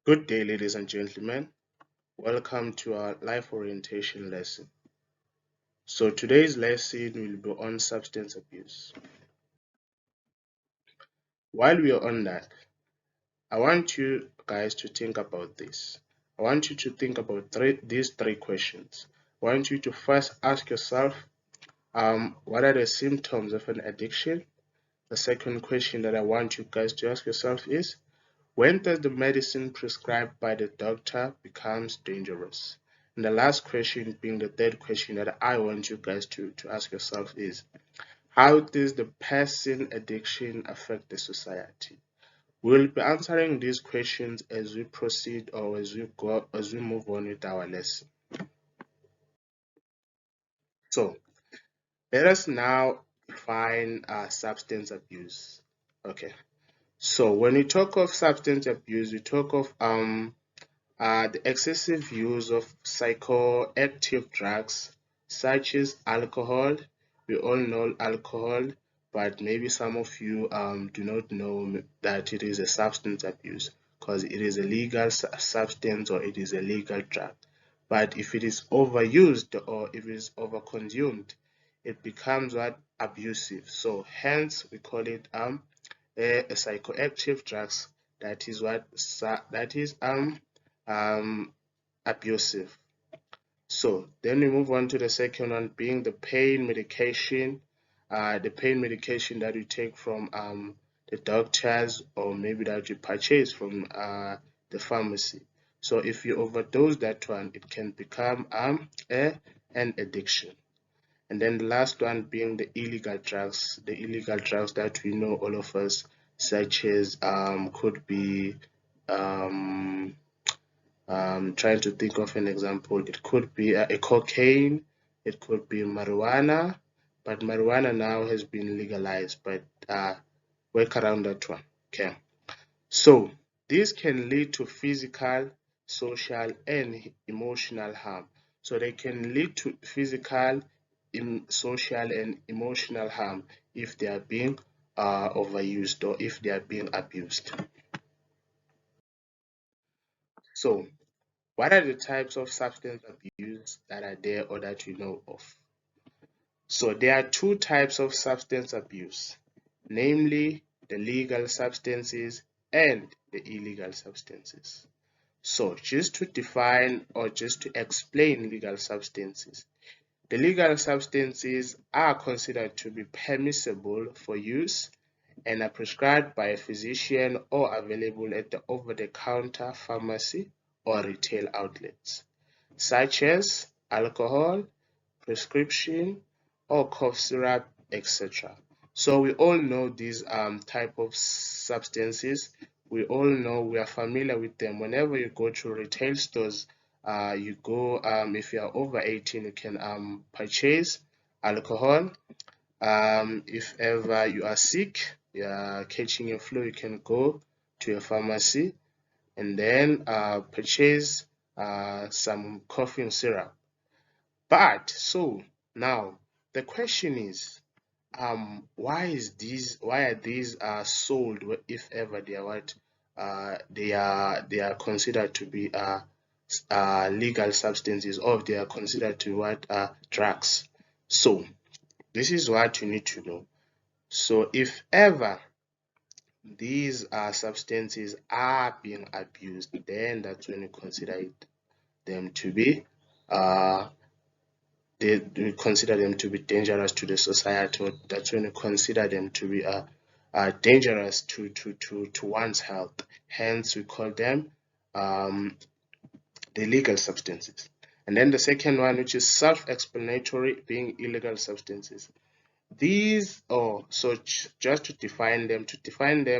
Good day, ladies and gentlemen. Welcome to our life orientation lesson. So today's lesson will be on substance abuse. While we are on that, I want you guys to think about this. I want you to think about these three questions. I want you to first ask yourself, what are the symptoms of an addiction? The second question that I want you guys to ask yourself is, when does the medicine prescribed by the doctor becomes dangerous? And the last question, being the third question that I want you guys to ask yourself, is how does the person addiction affect the society? We'll be answering these questions as we proceed or as we move on with our lesson. So let us now define substance abuse. Okay. So when we talk of substance abuse, we talk of the excessive use of psychoactive drugs such as alcohol. We all know alcohol, but maybe some of you do not know that it is a substance abuse because it is a legal substance or it is a legal drug. But if it is overused or if it is overconsumed, it becomes what abusive. So hence we call it a psychoactive drugs that is abusive. So then we move on to the second one, being the pain medication. The pain medication that you take from the doctors or maybe that you purchase from the pharmacy. So if you overdose that one, it can become an addiction. And then the last one being the illegal drugs that we know all of us, such as could be um, trying to think of an example. It could be a cocaine, it could be marijuana, but marijuana now has been legalized, but work around that one. Okay. So this can lead to physical, social, and emotional harm. So they can lead to physical, social, and emotional harm if they are being overused or if they are being abused. So what are the types of substance abuse that are there or that you know of? So there are two types of substance abuse, namely the legal substances and the illegal substances. So just to define or just to explain legal substances, the legal substances are considered to be permissible for use and are prescribed by a physician or available at the over-the-counter pharmacy or retail outlets, such as alcohol, prescription, or cough syrup, etc. So we all know these type of substances. We all know, we are familiar with them. Whenever you go to retail stores, you go if you are over 18, you can purchase alcohol. If ever you are sick, you are catching a flu, you can go to a pharmacy and then purchase some coughing syrup. But so now the question is, why are these sold if ever they are what they are considered to be legal substances or they are considered to what drugs? So this is what you need to know. So if ever these substances are being abused, then that's when you consider them to be uh, they consider them to be dangerous to the society, or that's when you consider them to be dangerous to one's health. Hence, we call them um, the legal substances. And then the second one, which is self-explanatory, being illegal substances. These, so just to define them,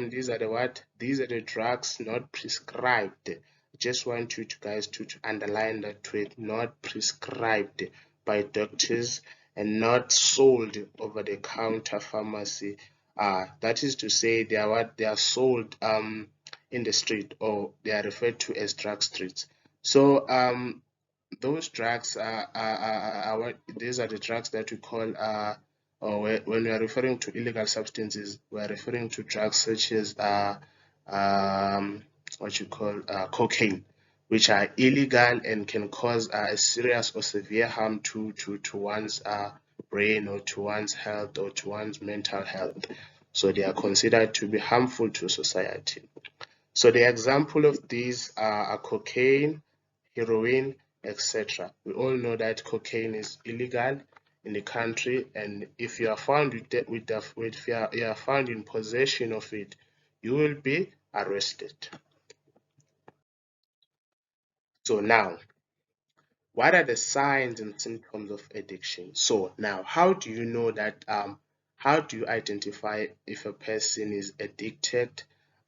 these are the what? These are the drugs not prescribed. I just want you to guys to underline that word, not prescribed by doctors and not sold over the counter pharmacy. That is to say they are what? They are sold in the street, or they are referred to as drug streets. So those drugs are what, these are the drugs that we call or when we are referring to illegal substances, we are referring to drugs such as what you call cocaine, which are illegal and can cause serious or severe harm to one's brain or to one's health or to one's mental health. So they are considered to be harmful to society. So the example of these are cocaine, heroin, etc. We all know that cocaine is illegal in the country, and if you are found you are found in possession of it, you will be arrested. So now, what are the signs and symptoms of addiction? So now, how do you know that? How do you identify if a person is addicted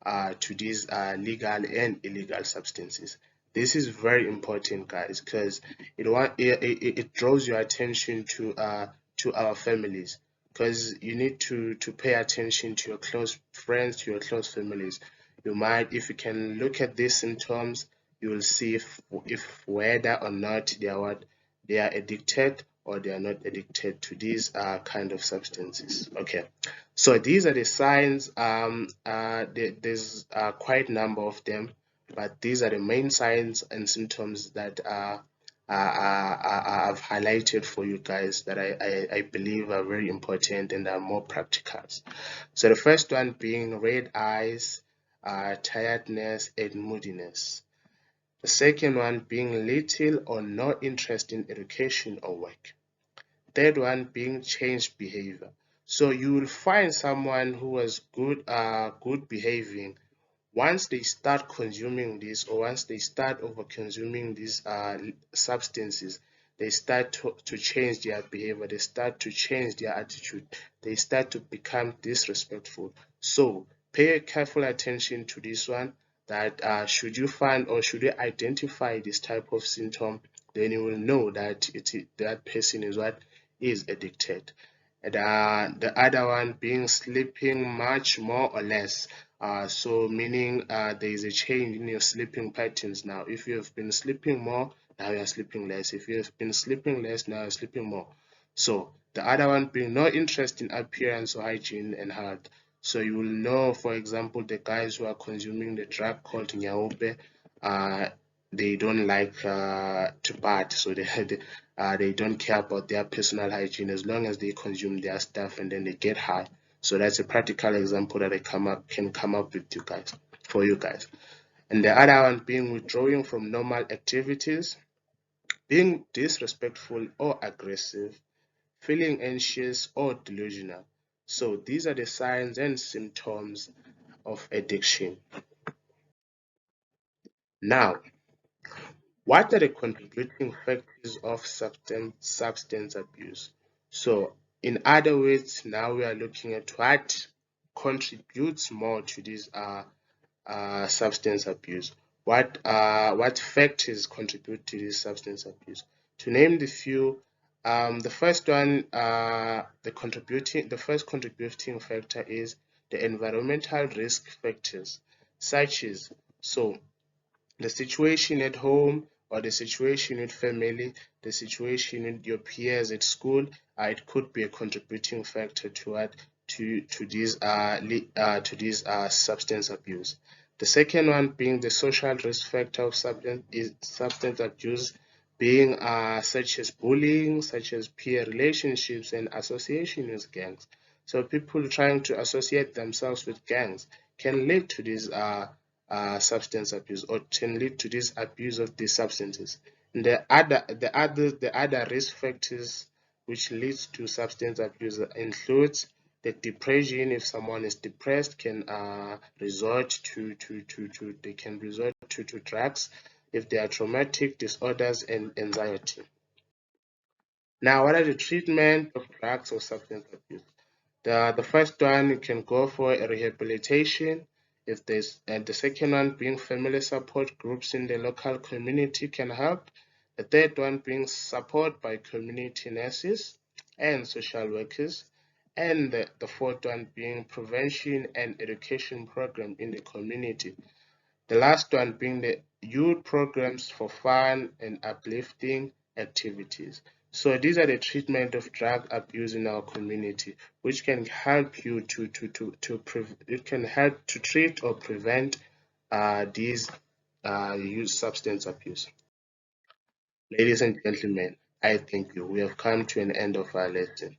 to these legal and illegal substances? This is very important, guys, because it draws your attention to our families. Because you need to pay attention to your close friends, to your close families. You might, if you can look at these symptoms, you will see if whether or not they are addicted or they are not addicted to these kind of substances. Okay, so these are the signs. There's quite a number of them, but these are the main signs and symptoms that I've highlighted for you guys that I believe are very important and are more practical. So the first one being red eyes, tiredness, and moodiness. The second one being little or no interest in education or work. Third one being changed behavior. So you will find someone who was good behaving. Once they start consuming this, or once they start over consuming these substances, they start to change their behavior, they start to change their attitude, they start to become disrespectful. So pay careful attention to this one, that should you find or should you identify this type of symptom, then you will know that that person is what is addicted. And the other one being sleeping much more or less. So meaning there is a change in your sleeping patterns now. If you have been sleeping more, now you are sleeping less. If you have been sleeping less, now you're sleeping more. So the other one being no interest in appearance or hygiene and health. So you will know, for example, the guys who are consuming the drug called nyaope, uh, they don't like to bath, so they don't care about their personal hygiene as long as they consume their stuff and then they get high. So that's a practical example that I can come up with you guys for you guys. And the other one being withdrawing from normal activities, being disrespectful or aggressive, feeling anxious or delusional. So these are the signs and symptoms of addiction. Now, what are the contributing factors of substance abuse? So, in other words, now we are looking at what contributes more to this substance abuse. What factors contribute to this substance abuse? To name the few, the first one, the first contributing factor is the environmental risk factors, such as so the situation at home or the situation with family, the situation with your peers at school, it could be a contributing factor to what to this substance abuse. The second one being the social risk factor of substance abuse, being such as bullying, such as peer relationships and association with gangs. So people trying to associate themselves with gangs can lead to this substance abuse or can lead to this abuse of these substances. And the other risk factors which leads to substance abuse includes the depression. If someone is depressed, can resort to they can resort to drugs. If they are traumatic disorders and anxiety. Now, what are the treatment of drugs or substance abuse? The first one you can go for a rehabilitation. If there's and the second one being family support groups in the local community can help. The third one being support by community nurses and social workers. And the fourth one being prevention and education program in the community. The last one being the youth programs for fun and uplifting activities. So these are the treatment of drug abuse in our community, which can help you it can help to treat or prevent these use substance abuse. Ladies and gentlemen, I thank you. We have come to an end of our lesson.